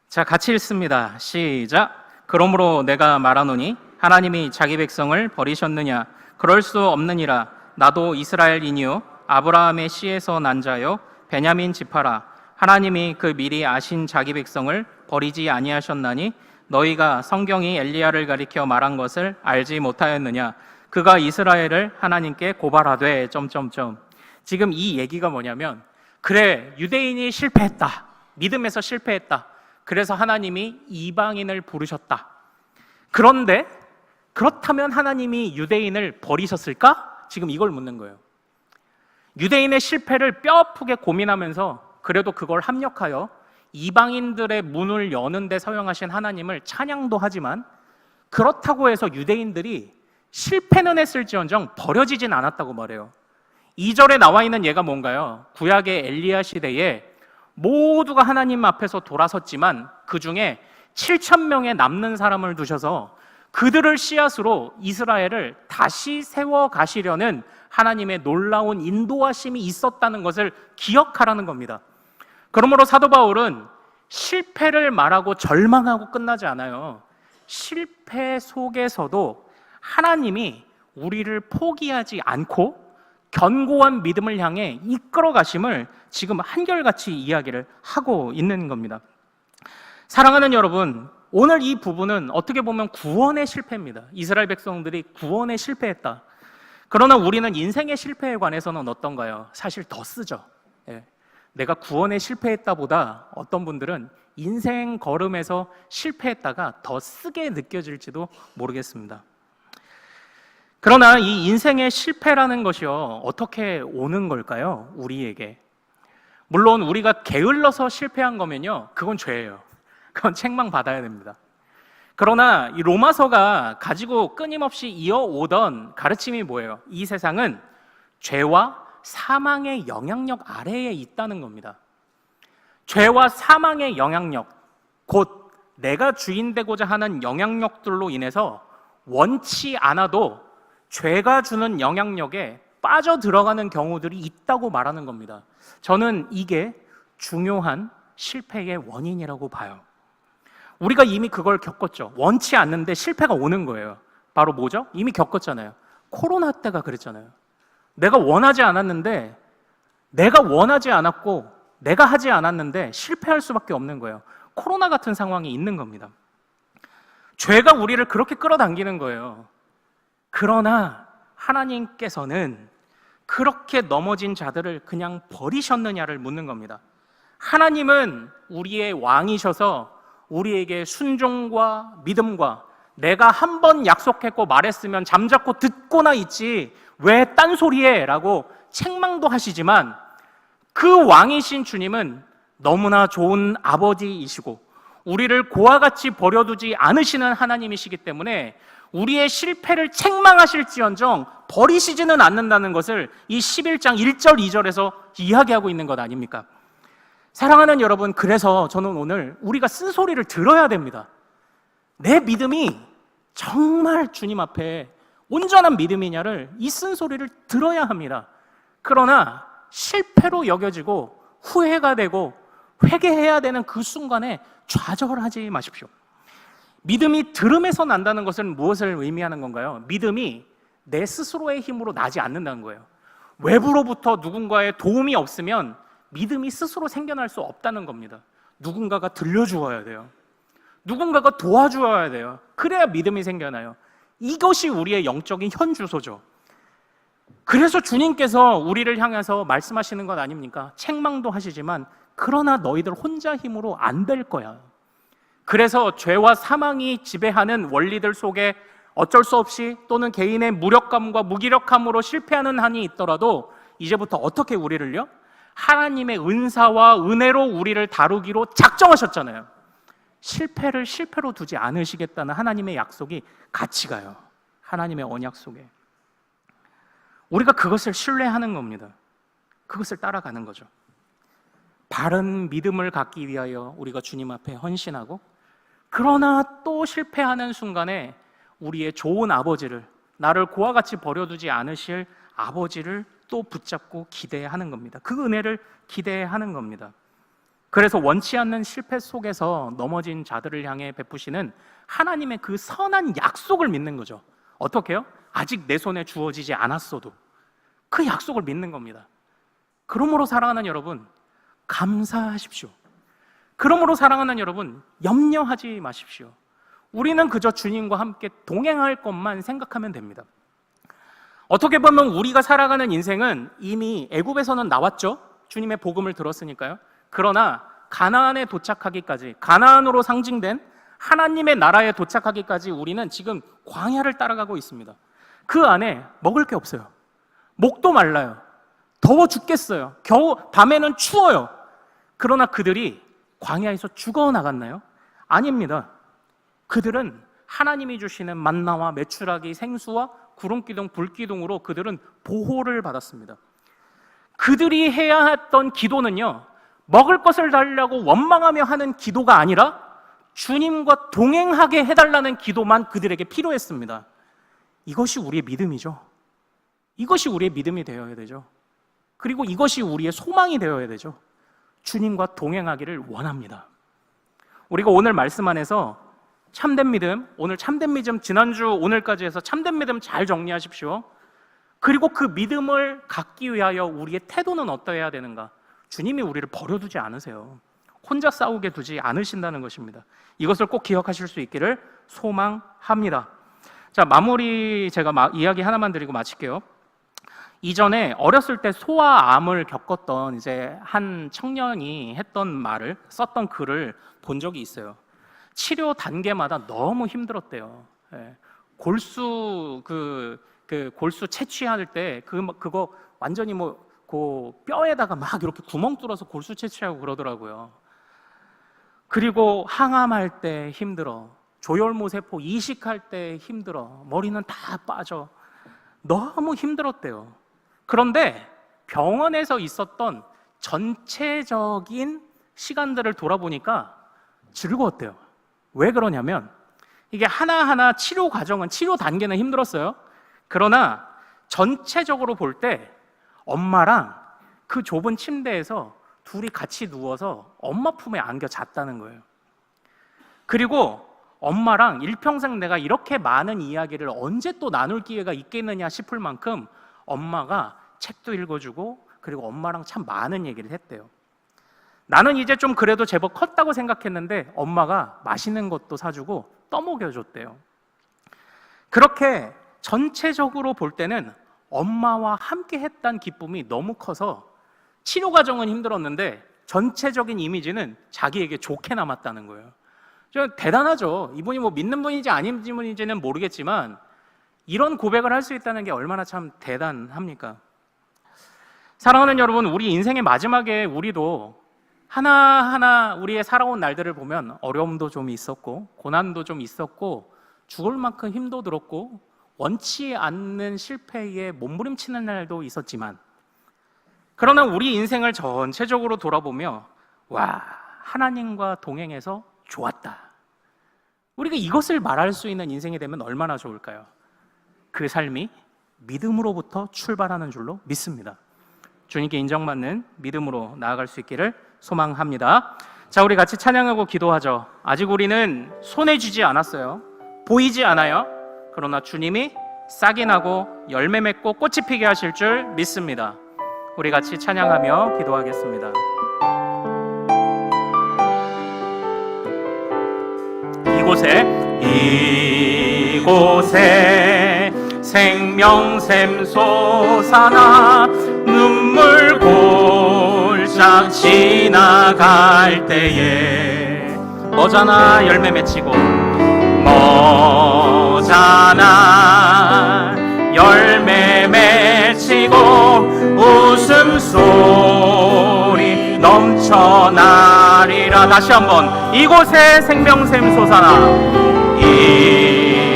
A: 자, 같이 읽습니다. 시작. 그러므로 내가 말하노니 하나님이 자기 백성을 버리셨느냐? 그럴 수 없느니라. 나도 이스라엘이니요 아브라함의 씨에서 난 자요 베냐민 지파라. 하나님이 그 미리 아신 자기 백성을 버리지 아니하셨나니 너희가 성경이 엘리야를 가리켜 말한 것을 알지 못하였느냐? 그가 이스라엘을 하나님께 고발하되 지금 이 얘기가 뭐냐면 그래, 유대인이 실패했다. 믿음에서 실패했다. 그래서 하나님이 이방인을 부르셨다. 그런데 그렇다면 하나님이 유대인을 버리셨을까? 지금 이걸 묻는 거예요. 유대인의 실패를 뼈아프게 고민하면서 그래도 그걸 합력하여 이방인들의 문을 여는 데 사용하신 하나님을 찬양도 하지만 그렇다고 해서 유대인들이 실패는 했을지언정 버려지진 않았다고 말해요. 2절에 나와 있는 예가 뭔가요? 구약의 엘리야 시대에 모두가 하나님 앞에서 돌아섰지만 그 중에 7,000명의 남는 사람을 두셔서 그들을 씨앗으로 이스라엘을 다시 세워 가시려는 하나님의 놀라운 인도하심이 있었다는 것을 기억하라는 겁니다. 그러므로 사도 바울은 실패를 말하고 절망하고 끝나지 않아요. 실패 속에서도 하나님이 우리를 포기하지 않고 견고한 믿음을 향해 이끌어 가심을 지금 한결같이 이야기를 하고 있는 겁니다. 사랑하는 여러분, 오늘 이 부분은 어떻게 보면 구원의 실패입니다. 이스라엘 백성들이 구원에 실패했다. 그러나 우리는 인생의 실패에 관해서는 어떤가요? 사실 더 쓰죠. 예. 내가 구원에 실패했다보다 어떤 분들은 인생 걸음에서 실패했다가 더 쓰게 느껴질지도 모르겠습니다. 그러나 이 인생의 실패라는 것이요, 어떻게 오는 걸까요? 우리에게. 물론 우리가 게을러서 실패한 거면요, 그건 죄예요. 그건 책망받아야 됩니다. 그러나 이 로마서가 가지고 끊임없이 이어오던 가르침이 뭐예요? 이 세상은 죄와 사망의 영향력 아래에 있다는 겁니다. 죄와 사망의 영향력, 곧 내가 주인 되고자 하는 영향력들로 인해서 원치 않아도 죄가 주는 영향력에 빠져 들어가는 경우들이 있다고 말하는 겁니다. 저는 이게 중요한 실패의 원인이라고 봐요. 우리가 이미 그걸 겪었죠. 원치 않는데 실패가 오는 거예요. 바로 뭐죠? 이미 겪었잖아요. 코로나 때가 그랬잖아요. 내가 원하지 않았는데, 내가 원하지 않았고 내가 하지 않았는데 실패할 수밖에 없는 거예요. 코로나 같은 상황이 있는 겁니다. 죄가 우리를 그렇게 끌어당기는 거예요. 그러나 하나님께서는 그렇게 넘어진 자들을 그냥 버리셨느냐를 묻는 겁니다. 하나님은 우리의 왕이셔서 우리에게 순종과 믿음과, 내가 한 번 약속했고 말했으면 잠자코 듣고나 있지 왜 딴소리해? 라고 책망도 하시지만, 그 왕이신 주님은 너무나 좋은 아버지이시고 우리를 고와 같이 버려두지 않으시는 하나님이시기 때문에 우리의 실패를 책망하실지언정 버리시지는 않는다는 것을 이 11장 1절 2절에서 이야기하고 있는 것 아닙니까? 사랑하는 여러분, 그래서 저는 오늘 우리가 쓴소리를 들어야 됩니다. 내 믿음이 정말 주님 앞에 온전한 믿음이냐를, 이 쓴소리를 들어야 합니다. 그러나 실패로 여겨지고 후회가 되고 회개해야 되는 그 순간에 좌절하지 마십시오. 믿음이 들음에서 난다는 것은 무엇을 의미하는 건가요? 믿음이 내 스스로의 힘으로 나지 않는다는 거예요. 외부로부터 누군가의 도움이 없으면 믿음이 스스로 생겨날 수 없다는 겁니다. 누군가가 들려주어야 돼요. 누군가가 도와주어야 돼요. 그래야 믿음이 생겨나요. 이것이 우리의 영적인 현주소죠. 그래서 주님께서 우리를 향해서 말씀하시는 것 아닙니까? 책망도 하시지만 그러나 너희들 혼자 힘으로 안 될 거야. 그래서 죄와 사망이 지배하는 원리들 속에 어쩔 수 없이, 또는 개인의 무력감과 무기력함으로 실패하는 한이 있더라도 이제부터 어떻게 우리를요? 하나님의 은사와 은혜로 우리를 다루기로 작정하셨잖아요. 실패를 실패로 두지 않으시겠다는 하나님의 약속이 같이 가요. 하나님의 언약 속에. 우리가 그것을 신뢰하는 겁니다. 그것을 따라가는 거죠. 바른 믿음을 갖기 위하여 우리가 주님 앞에 헌신하고, 그러나 또 실패하는 순간에 우리의 좋은 아버지를, 나를 고와 같이 버려두지 않으실 아버지를 또 붙잡고 기대하는 겁니다. 그 은혜를 기대하는 겁니다. 그래서 원치 않는 실패 속에서 넘어진 자들을 향해 베푸시는 하나님의 그 선한 약속을 믿는 거죠. 어떻게 해요? 아직 내 손에 주어지지 않았어도 그 약속을 믿는 겁니다. 그러므로 사랑하는 여러분, 감사하십시오. 그러므로 사랑하는 여러분, 염려하지 마십시오. 우리는 그저 주님과 함께 동행할 것만 생각하면 됩니다. 어떻게 보면 우리가 살아가는 인생은 이미 애굽에서는 나왔죠. 주님의 복음을 들었으니까요. 그러나 가나안에 도착하기까지, 가나안으로 상징된 하나님의 나라에 도착하기까지 우리는 지금 광야를 따라가고 있습니다. 그 안에 먹을 게 없어요. 목도 말라요. 더워 죽겠어요. 겨우 밤에는 추워요. 그러나 그들이 광야에서 죽어나갔나요? 아닙니다. 그들은 하나님이 주시는 만나와 메추라기, 생수와 구름기둥, 불기둥으로 그들은 보호를 받았습니다. 그들이 해야 했던 기도는요, 먹을 것을 달라고 원망하며 하는 기도가 아니라 주님과 동행하게 해달라는 기도만 그들에게 필요했습니다. 이것이 우리의 믿음이죠. 이것이 우리의 믿음이 되어야 되죠. 그리고 이것이 우리의 소망이 되어야 되죠. 주님과 동행하기를 원합니다. 우리가 오늘 말씀 안에서 참된 믿음, 오늘 참된 믿음, 지난주 오늘까지 해서 참된 믿음 잘 정리하십시오. 그리고 그 믿음을 갖기 위하여 우리의 태도는 어떠해야 되는가? 주님이 우리를 버려두지 않으세요. 혼자 싸우게 두지 않으신다는 것입니다. 이것을 꼭 기억하실 수 있기를 소망합니다. 자, 마무리 제가 이야기 하나만 드리고 마칠게요. 이전에 어렸을 때 소아암을 겪었던 이제 한 청년이 했던 말을 썼던 글을 본 적이 있어요. 치료 단계마다 너무 힘들었대요. 예. 골수 골수 채취할 때 그거 완전히 그 뼈에다가 막 이렇게 구멍 뚫어서 골수 채취하고 그러더라고요. 그리고 항암할 때 힘들어, 조혈모 세포 이식할 때 힘들어, 머리는 다 빠져, 너무 힘들었대요. 그런데 병원에서 있었던 전체적인 시간들을 돌아보니까 즐거웠대요. 왜 그러냐면 이게 하나하나 치료 과정은, 치료 단계는 힘들었어요. 그러나 전체적으로 볼 때 엄마랑 그 좁은 침대에서 둘이 같이 누워서 엄마 품에 안겨 잤다는 거예요. 그리고 엄마랑 일평생 내가 이렇게 많은 이야기를 언제 또 나눌 기회가 있겠느냐 싶을 만큼 엄마가 책도 읽어주고, 그리고 엄마랑 참 많은 얘기를 했대요. 나는 이제 좀 그래도 제법 컸다고 생각했는데 엄마가 맛있는 것도 사주고 떠먹여줬대요. 그렇게 전체적으로 볼 때는 엄마와 함께 했던 기쁨이 너무 커서 치료 과정은 힘들었는데 전체적인 이미지는 자기에게 좋게 남았다는 거예요. 저 대단하죠. 이분이 믿는 분인지 아닌 분인지는 모르겠지만 이런 고백을 할 수 있다는 게 얼마나 참 대단합니까? 사랑하는 여러분, 우리 인생의 마지막에 우리도 하나하나 우리의 살아온 날들을 보면 어려움도 좀 있었고 고난도 좀 있었고 죽을 만큼 힘도 들었고 원치 않는 실패에 몸부림치는 날도 있었지만, 그러나 우리 인생을 전체적으로 돌아보며 와, 하나님과 동행해서 좋았다, 우리가 이것을 말할 수 있는 인생이 되면 얼마나 좋을까요? 그 삶이 믿음으로부터 출발하는 줄로 믿습니다. 주님께 인정받는 믿음으로 나아갈 수 있기를 소망합니다. 자, 우리 같이 찬양하고 기도하죠. 아직 우리는 손에 쥐지 않았어요. 보이지 않아요. 그러나 주님이 싹이 나고 열매 맺고 꽃이 피게 하실 줄 믿습니다. 우리 같이 찬양하며 기도하겠습니다. 이곳에 생명샘 솟아나 눈물 골짝 지나갈 때에 머자나 열매 맺히고, 머자나 열매 맺히고 웃음소리 넘쳐나리라. 다시 한번, 이곳에 생명샘 솟아나,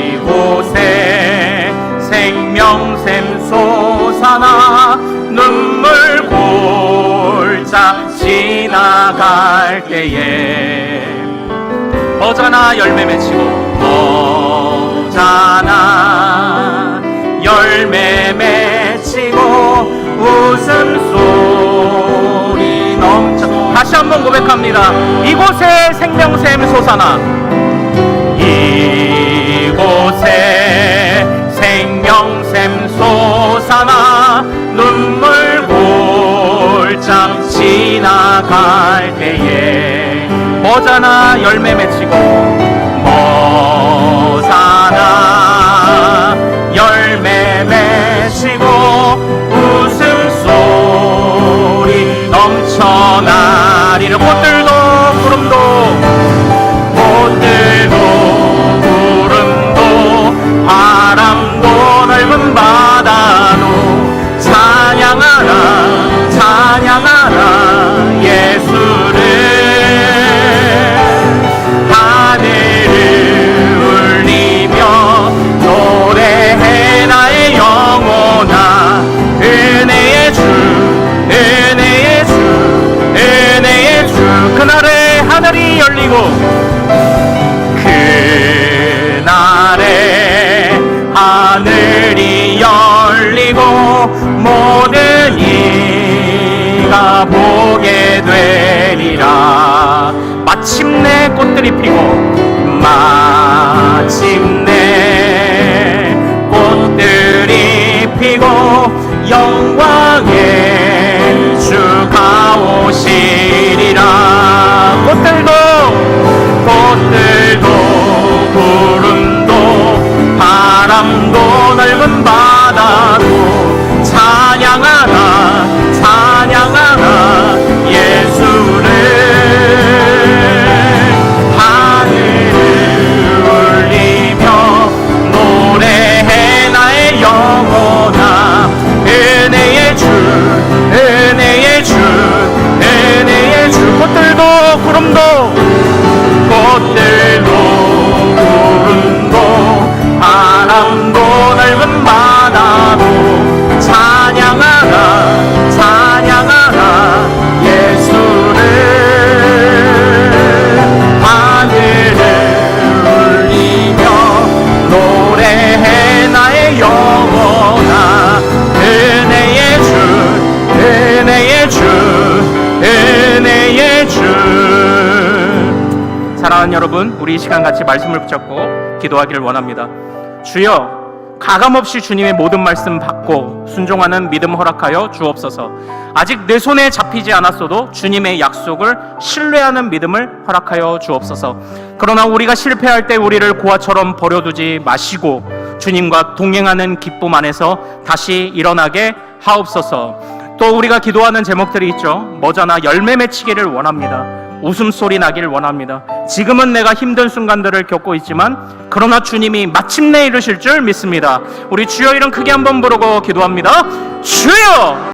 A: 이곳에 생명샘 솟아나 눈물 골짝 지나갈 때에 머자나 열매 맺히고, 머자나 열매 맺히고 웃음소리 넘쳐. 다시 한번 고백합니다. 이곳에 생명샘 솟아나, 이곳에 생명샘 솟아나 눈물 골짝 지나갈 때에 머자나 열매 맺히고, 머자나 열매 맺히고 웃음소리 넘쳐나리라. 꽃들도 구름도, 꽃들도 구름도 바람도 넓은 바다도 찬양하라, 찬양하라 예수를. 하늘을 울리며 노래해 나의 영혼아, 은혜의 주, 은혜의 주, 은혜의 주. 그날에 하늘이 열리고, 그날에 하늘이 열리고 모든 이가 보게 되리라. 마침내 꽃들이 피고, 마침내 꽃들이 피고 영광의 주가 오시리라. 꽃들도 구름도 바람도 넓은 바다도 찬양 여러분, 우리 이 시간 같이 말씀을 붙잡고 기도하기를 원합니다. 주여, 가감없이 주님의 모든 말씀 받고 순종하는 믿음 허락하여 주옵소서. 아직 내 손에 잡히지 않았어도 주님의 약속을 신뢰하는 믿음을 허락하여 주옵소서. 그러나 우리가 실패할 때 우리를 고아처럼 버려두지 마시고 주님과 동행하는 기쁨 안에서 다시 일어나게 하옵소서. 또 우리가 기도하는 제목들이 있죠. 머저나 열매 맺히기를 원합니다. 웃음소리 나길 원합니다. 지금은 내가 힘든 순간들을 겪고 있지만 그러나 주님이 마침내 이루실 줄 믿습니다. 우리 주여 이름 크게 한번 부르고 기도합니다. 주여!